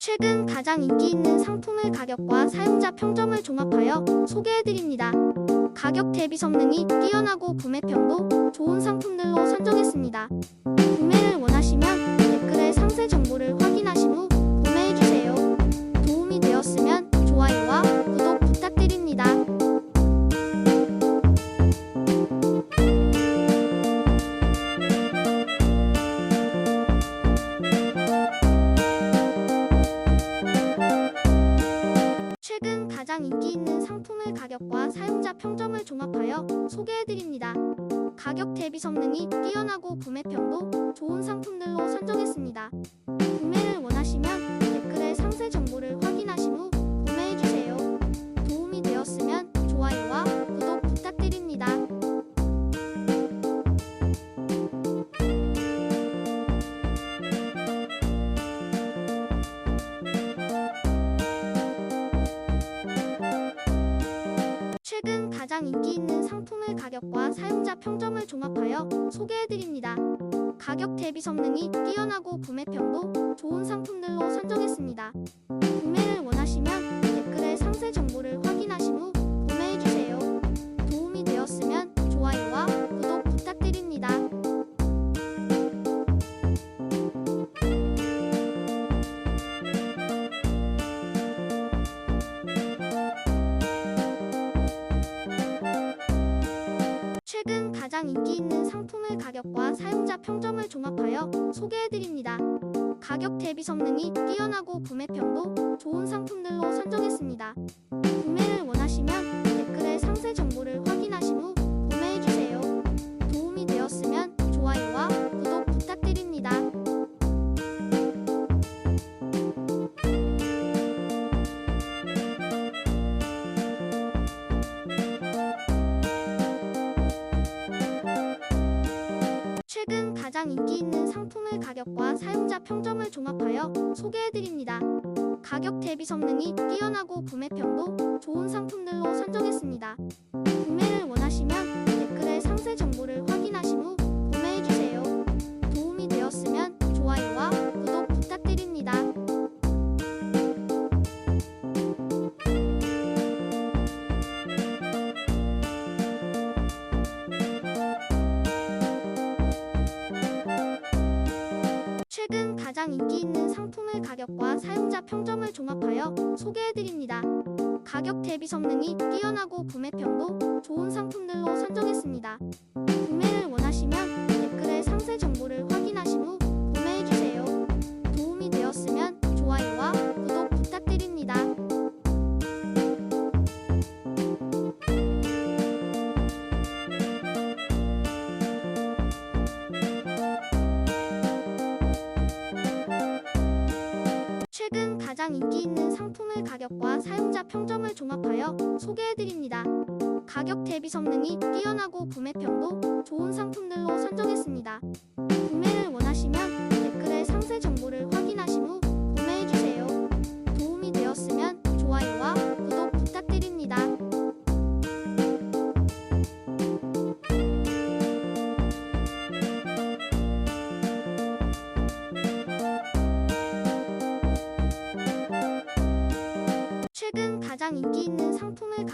최근 가장 인기 있는 상품의 가격과 사용자 평점을 종합하여 소개해드립니다. 가격 대비 성능이 뛰어나고 구매평도 좋은 상품들로 선정했습니다. 구매를 원하시면 댓글에 상세 정보를 확인하신 후 구매해주세요. 도움이 되었으면 좋아요와 구독 부탁드립니다. 최근 가장 인기 있는 상품의 가격과 사용자 평점을 종합하여 소개해드립니다. 가격 대비 성능이 뛰어나고 구매평도 좋은 상품들로 선정했습니다. 구매를 원하시면 댓글에 상세 정보를 확인하신 후 구매해주세요. 도움이 되었으면 좋아요와 구독 부탁드립니다. 최근 가장 인기 있는 상품의 가격과 사용자 평점을 종합하여 소개해드립니다. 가격 대비 성능이 뛰어나고 구매평도 좋은 상품들로 선정했습니다. 구매를 원하시면 댓글에 상세 정보를 확인하신 후 구매해주세요. 도움이 되었으면 좋아요와 구독 부탁드립니다. 최근 가장 인기 있는 상품의 가격과 사용자 평점을 종합하여 소개해드립니다. 가격 대비 성능이 뛰어나고 구매평도 좋은 상품들로 선정했습니다. 구매를 원하시면 댓글에 상세 정보를 확인하신 후 구매해주세요. 도움이 되었으면 좋아요와 구독 부탁드립니다. 최근 가장 인기 있는 상품의 가격과 사용자 평점을 종합하여 소개해드립니다. 가격 대비 성능이 뛰어나고 구매평도 좋은 상품들로 선정했습니다. 구매를 원하시면 댓글에 상세 정보를 확인하신 후 구매해주세요. 도움이 되었으면 좋아요와 구독 부탁드립니다. 최근 가장 인기 있는 상품의 가격과 사용자 평점을 종합하여 소개해드립니다. 가격 대비 성능이 뛰어나고 구매평도 좋은 상품들로 선정했습니다. 구매를 원하시면 댓글에 상세 정보를 확인하신 후 구매해주세요. 도움이 되었으면 좋아요와 구독 부탁드립니다. 최근 가장 인기 있는 상품의 가격과 사용자 평점을 종합하여 소개해드립니다. 가격 대비 성능이 뛰어나고 구매평도 좋은 상품들로 선정했습니다. 구매를 원하시면 댓글에 상세 정보를 확인하신 후 구매해주세요. 도움이 되었으면 좋아요와 구독 부탁드립니다. 최근 가장 인기 있는 상품의